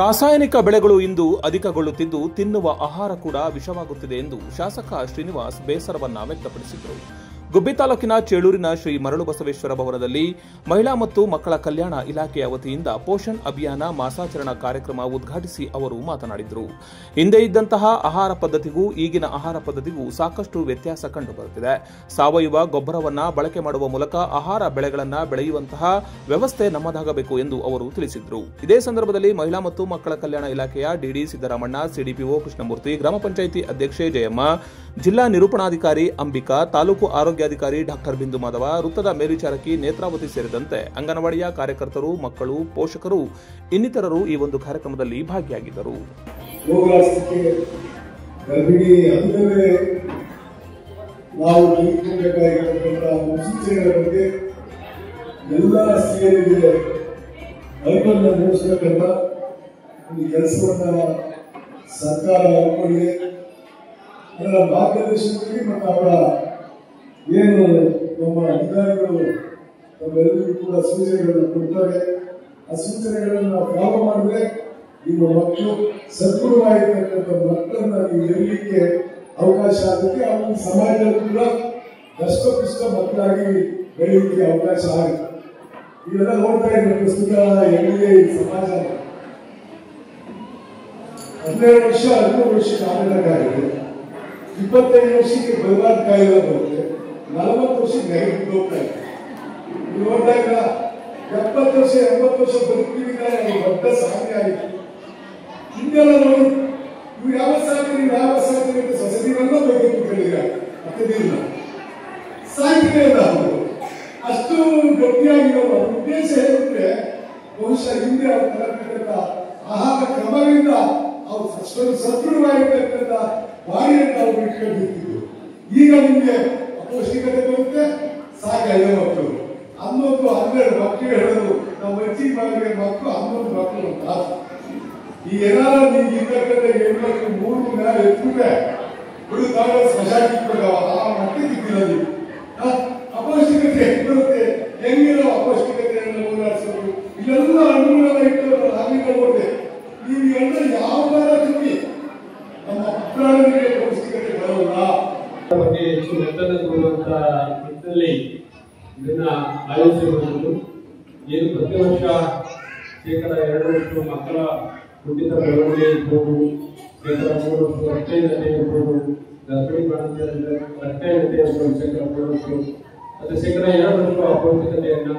ರಾಸಾಯನಿಕ ಬೆಳೆಗಳು ಇಂದು ಅಧಿಕಗೊಳ್ಳುತ್ತಿದ್ದು ತಿನ್ನುವ ಆಹಾರ ಕೂಡ ವಿಷವಾಗುತ್ತಿದೆ ಎಂದು ಶಾಸಕ ಶ್ರೀನಿವಾಸ್ ಬೇಸರವನ್ನ ವ್ಯಕ್ತಪಡಿಸಿದರು. ಗುಬ್ಬಿ ತಾಲೂಕಿನ ಚೇಳೂರಿನ ಶ್ರೀ ಮರಳುಬಸವೇಶ್ವರ ಭವನದಲ್ಲಿ ಮಹಿಳಾ ಮತ್ತು ಮಕ್ಕಳ ಕಲ್ಯಾಣ ಇಲಾಖೆಯ ವತಿಯಿಂದ ಪೋಷಣ್ ಅಭಿಯಾನ ಮಾಸಾಚರಣಾ ಕಾರ್ಯಕ್ರಮ ಉದ್ಘಾಟಿಸಿ ಅವರು ಮಾತನಾಡಿದರು. ಹಿಂದೆ ಇದ್ದಂತಹ ಆಹಾರ ಪದ್ಧತಿಗೂ ಈಗಿನ ಆಹಾರ ಪದ್ಧತಿಗೂ ಸಾಕಷ್ಟು ವ್ಯತ್ಯಾಸ ಕಂಡುಬರುತ್ತಿದೆ. ಸಾವಯವ ಗೊಬ್ಬರವನ್ನ ಬಳಕೆ ಮಾಡುವ ಮೂಲಕ ಆಹಾರ ಬೆಳೆಗಳನ್ನು ಬೆಳೆಯುವಂತಹ ವ್ಯವಸ್ಥೆ ನಮ್ಮದಾಗಬೇಕು ಎಂದು ಅವರು ತಿಳಿಸಿದರು. ಇದೇ ಸಂದರ್ಭದಲ್ಲಿ ಮಹಿಳಾ ಮತ್ತು ಮಕ್ಕಳ ಕಲ್ಯಾಣ ಇಲಾಖೆಯ ಡಿಡಿ ಸಿದ್ದರಾಮಣ್ಣ, ಸಿಡಿಪಿಒ ಕೃಷ್ಣಮೂರ್ತಿ, ಗ್ರಾಮ ಪಂಚಾಯಿತಿ ಅಧ್ಯಕ್ಷೆ ಜಯಮ್ಮ, ಜಿಲ್ಲಾ ನಿರೂಪಣಾಧಿಕಾರಿ ಅಂಬಿಕಾ, ತಾಲೂಕು ಆರೋಗ್ಯಾಧಿಕಾರಿ ಡಾಕ್ಟರ್ ಬಿಂದು ಮಾಧವ, ವೃತ್ತದ ಮೇಲ್ವಿಚಾರಕಿ ನೇತ್ರಾವತಿ ಸೇರಿದಂತೆ ಅಂಗನವಾಡಿಯ ಕಾರ್ಯಕರ್ತರು, ಮಕ್ಕಳು, ಪೋಷಕರು ಇನ್ನಿತರರು ಈ ಒಂದು ಕಾರ್ಯಕ್ರಮದಲ್ಲಿ ಭಾಗಿಯಾಗಿದ್ದರು. ನಾವು ತೆಗೆದುಕೊಳ್ಳಬೇಕಾಗಿರುವಂತಹ ಮುನ್ಸೂಚನೆಗಳ ಬಗ್ಗೆ ಎಲ್ಲ ಸಿಎರಿಗೆ ವೈಫಲ್ಯ ನಡೆಸಬೇಕಂತ ಒಂದು ಕೆಲಸವನ್ನ ಸರ್ಕಾರ ಹಾಕಿಕೊಂಡಿದೆ. ಅದರ ಮಾರ್ಗದರ್ಶನದಲ್ಲಿ ಮತ್ತು ಅವರ ಏನು ನಮ್ಮ ಅಧಿಕಾರಿಗಳು ನಮ್ಮೆಲ್ಲರಿಗೂ ಕೂಡ ಸೂಚನೆಗಳನ್ನು ಕೊಡ್ತಾರೆ. ಆ ಸೂಚನೆಗಳನ್ನು ನಾವು ಫಾಲೋ ಮಾಡಿದ್ರೆ ನಿಮ್ಮ ಮಕ್ಕಳು ಸದೃಢವಾಗಿರ್ತಕ್ಕಂಥ ಮಕ್ಕಳನ್ನ ನೀವು ಇರಲಿಕ್ಕೆ ಅವಕಾಶ ಆಗುತ್ತೆ. ಅವರ ಸಮಾಜದಲ್ಲಿ ಕೂಡ ದಷ್ಟಪುಷ್ಟ ಮಕ್ಕಳಾಗಿ ಬೆಳೆಯಲಿಕ್ಕೆ ಅವಕಾಶ ಆಗುತ್ತೆ. ಇವೆಲ್ಲ ನೋಡ್ತಾ ಇದ್ರೆ ಪ್ರಸ್ತುತ ಎಲ್ಲಿಗೆ ಈ ಸಮಾಜ 12 ವರ್ಷ 13 ವರ್ಷಕ್ಕೆ ಆನಂದಕ್ಕಾಗಿದೆ, 25 ವರ್ಷಕ್ಕೆ ಬರಲಾದ ಕಾಯಿಲೆ ಬರುತ್ತೆ, 40 ವರ್ಷಕ್ಕೆ ನೆಗೆಟಿವ್ ಹೋಗ್ತಾ ಇದೆ. ನೀವು ನೋಡಿದಾಗ 70 ವರ್ಷ 80 ವರ್ಷ ಬದುಕಿದ್ದಾರೆ, ದೊಡ್ಡ ಸಾಧನೆ ಆಗಿದೆ. ಹಿಂದೆಲ್ಲ ನೋಡಿ ಇವು ಯಾವ ಸಾಧನೆ ಸೊಸೈಟಿಗಳನ್ನ ಬೇಕು ಕೇಳಿದ್ರೆ ಅರ್ಥದಿಲ್ಲ, ಸಾಹಿತ್ಯ ಇಲ್ಲ. ಅಷ್ಟು ಗಟ್ಟಿಯಾಗಿರೋ ಉದ್ದೇಶ ಏನಂದ್ರೆ ಬಹುಶಃ ಹಿಂದೆ ಅವ್ರು ತರತಕ್ಕಂಥ ಆಹಾರ ಕ್ರಮದಿಂದ ಅವ್ರು ಸದೃಢವಾಗಿರ್ತಕ್ಕಂಥ ಬಾಡಿಯನ್ನು ನಾವು ಇಟ್ಕೊಂಡಿರ್ತಿದ್ರು. ಈಗ ನಿಮ್ಗೆ ಅಪೌಷ್ಟಿಕತೆ ಬರುತ್ತೆ, ಸಾಕು 5 ಮಕ್ಕಳು, 11 12 ಮಕ್ಕಳು ಹೇಳೋದು ನಾವು ಹೆಚ್ಚಿ ಮಾಡಿದ ಮಕ್ಕಳು 11 ಮಕ್ಕಳು ಅಂತ. ಈ ಏನಾದ್ರು ನಿಮ್ಗೆ ಇರ್ತಕ್ಕಂಥ ಹೆಣ್ಮಕ್ಳು 3 ಮೇಲೆ ಎತ್ಬಿಟ್ರೆ ಹುಡುಗ ಸ್ಪೆಷಾಲಿಟಿ ಕೊಡವ ಆ ಮಟ್ಟಿಗೆ ಇದ್ದಿಲ್ಲ. ನೀವು ಅಪೌಷ್ಟಿಕತೆ ಬರುತ್ತೆ, ಹೆಂಗಿರೋ ಅಪೌಷ್ಟಿಕತೆಯನ್ನು ಹೋರಾಡಿಸೋದು ಇಲ್ಲೆಲ್ಲ ಹಣ್ಣುಗಳನ್ನ ಇಟ್ಟು ನಾವೀಗ ನೋಡಿದೆ. ನೀವು ಎಲ್ಲ ಯಾವ ಕಮ್ಮಿ ನಮ್ಮ ಅಪ್ರಾಣಿಗಳಿಗೆ ಪೌಷ್ಟಿಕತೆ ಬರೋಲ್ಲ. ಬಗ್ಗೆ ಹೆಚ್ಚು ಒತ್ತಡ ಕೊಡುವಂತ ನಿಟ್ಟಿನಲ್ಲಿ ಇದನ್ನ ಆಯೋಜಿಸಿರುವುದು. ಏನು ಪ್ರತಿ ವರ್ಷ ಶೇಕಡ 2 ಮಕ್ಕಳ ಹುಟ್ಟಿದ ಬೆಳವಣಿಗೆ ಇರ್ಬೋದು, ಶೇಕಡ 3 ರಕ್ತಹೀನತೆ ಇರ್ಬೋದು, ಗರ್ಭಿಣಿ ರಕ್ತಹೀನತೆ ಇರ್ಬೋದು, ಶೇಕಡ 3 ಮತ್ತೆ ಶೇಕಡ 2 ಅಪೌಷ್ಟಿಕತೆಯನ್ನ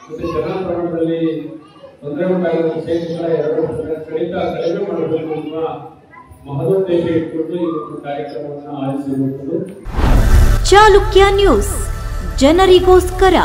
ಮತ್ತೆ ಜನ ಪ್ರಮಾಣದಲ್ಲಿ ತೊಂದರೆ ಉಂಟಾಗುವ ಶೇಕಡ 2 ಕಡಿಮೆ ಮಾಡಬೇಕು ಎನ್ನುವ ಮಹದೋದ್ದೇಶ ಇಟ್ಕೊಂಡು ಈ ಒಂದು ಕಾರ್ಯಕ್ರಮವನ್ನು ಆಯೋಜಿಸಿರುವುದು. ಚಾಲುಕ್ಯ ನ್ಯೂಸ್ ಜನರಿಗೋಸ್ಕರ.